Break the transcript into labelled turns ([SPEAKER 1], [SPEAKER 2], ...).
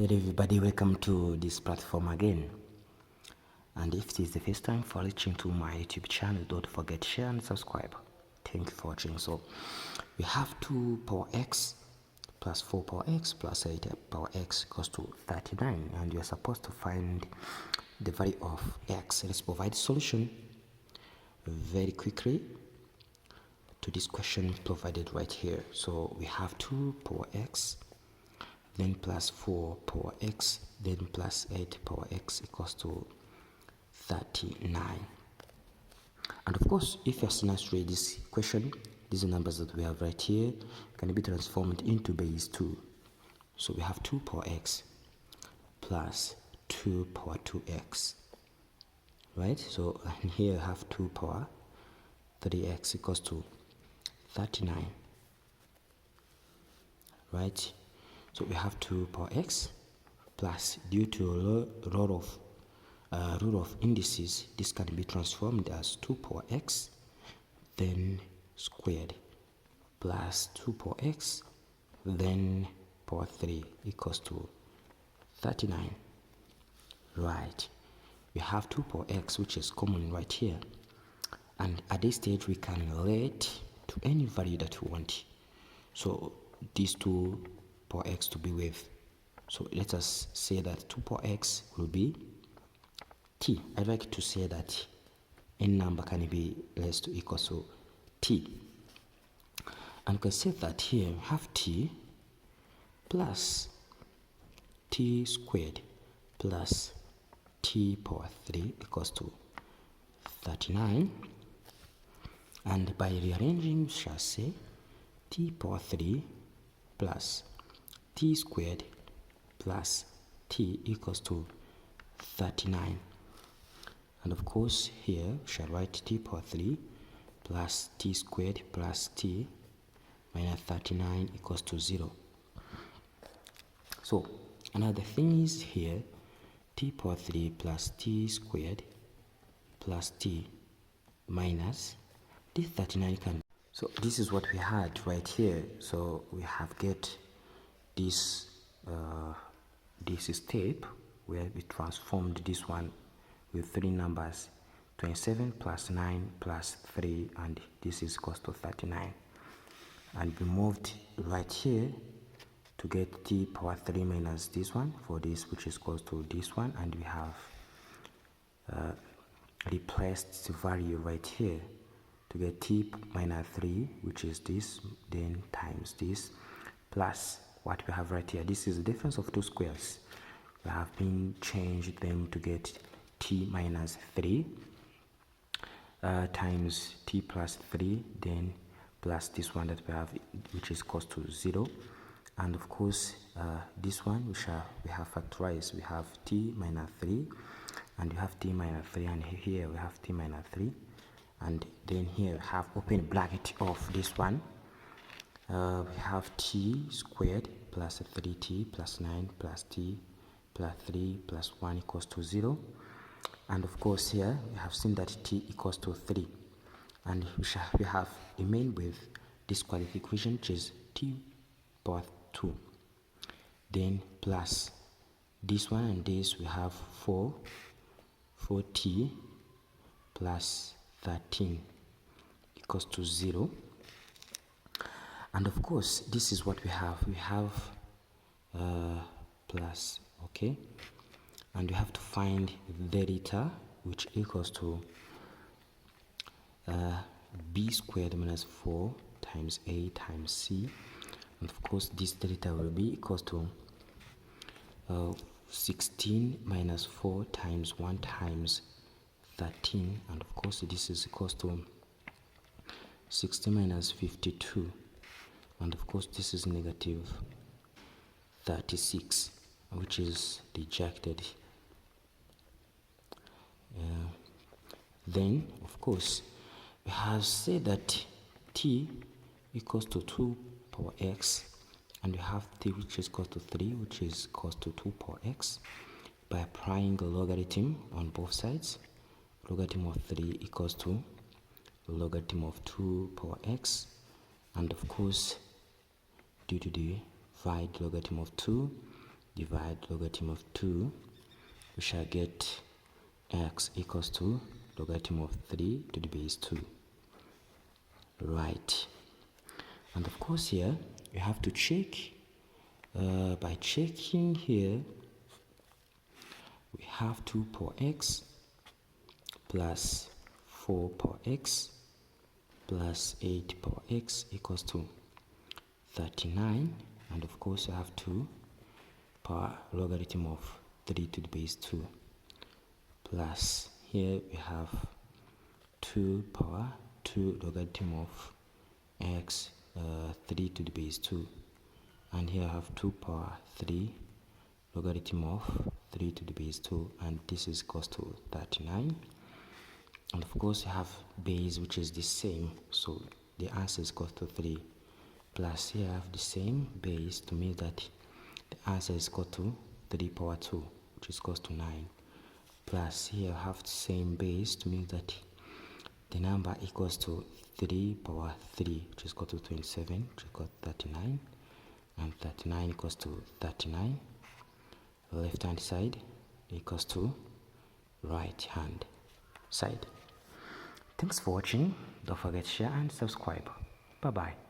[SPEAKER 1] Hello everybody, welcome to this platform again. And if it is the first time for reaching to my YouTube channel, don't forget to share and subscribe. Thank you for watching. So we have 2 power x plus 4 power x plus 8 power x equals to 39, and you are supposed to find the value of x. Let's provide solution very quickly to this question provided right here. So we have 2 power x, then plus 4 power x, then plus 8 power x equals to 39. And of course, if you are to read this question, these numbers that we have right here can be transformed into base 2. So we have 2 power x plus 2 power 2x, right? So and here I have 2 power 3x equals to 39, right? So we have 2 power x plus, due to rule of indices, this can be transformed as 2 power x then squared plus 2 power x then power 3 equals to 39, right? We have 2 power x, which is common right here, and at this stage we can relate to any value that we want. So these 2 power x to be with, so let us say that 2 power x will be t. I like to say that any number can be less to equal to t, and we can say that here we have t plus t squared plus t power 3 equals to 39, and by rearranging we shall say t power 3 plus t squared plus t equals to 39. And of course here we shall write t power 3 plus t squared plus t minus 39 equals to 0. So another thing is here, t power 3 plus t squared plus t minus this 39 can. So this is what we had right here. So we have get this step where we transformed this one with 3 numbers, 27 plus 9 plus 3, and this is equals to 39, and we moved right here to get t power 3 minus this one for this, which is equals to this one, and we have replaced the value right here to get t minus 3, which is this, then times this, plus what we have right here. This is the difference of 2 squares. We have been changed them to get t minus 3 times t plus 3, then plus this one that we have, which is equals to 0. And of course this one we have factorized. We have t minus 3 and we have t minus 3, and here we have t minus 3, and then here we have open bracket of this one. We have t squared plus 3t plus 9 plus t plus 3 plus 1 equals to 0. And of course here we have seen that t equals to 3, and we have remained with this quadratic equation, which is t power 2, then plus this one and this, we have 4t plus 13 equals to 0. And of course this is what we have plus, okay, and we have to find the delta, which equals to b squared minus 4 times a times c, and of course this delta will be equals to 16 minus 4 times 1 times 13, and of course this is equals to 60 minus 52, and of course this is negative 36, which is dejected. Then of course we have said that t equals to 2 power x, and we have t which is equal to 3, which is equals to 2 power x. By applying a logarithm on both sides, logarithm of 3 equals to logarithm of 2 power x, and of course due to the divide logarithm of 2, divide logarithm of 2, we shall get x equals to logarithm of 3 to the base 2. Right. And of course here, you have to check. By checking here, we have 2 power x plus 4 power x plus 8 power x equals to 39. And of course, you have 2 power logarithm of 3 to the base 2 plus here we have 2 power 2 logarithm of x 3 to the base 2, and here I have 2 power 3 logarithm of 3 to the base 2, and this is equals to 39. And of course you have base which is the same, so the answer is equal to 3, plus here I have the same base to mean that the answer is equal to 3 power 2, which is equals to 9, plus here I have the same base to mean that the number equals to 3 power 3, which is equal to 27, which is equal to 39, and 39 equals to 39. Left hand side equals to right hand side. Thanks for watching. Don't forget to share and subscribe. Bye bye.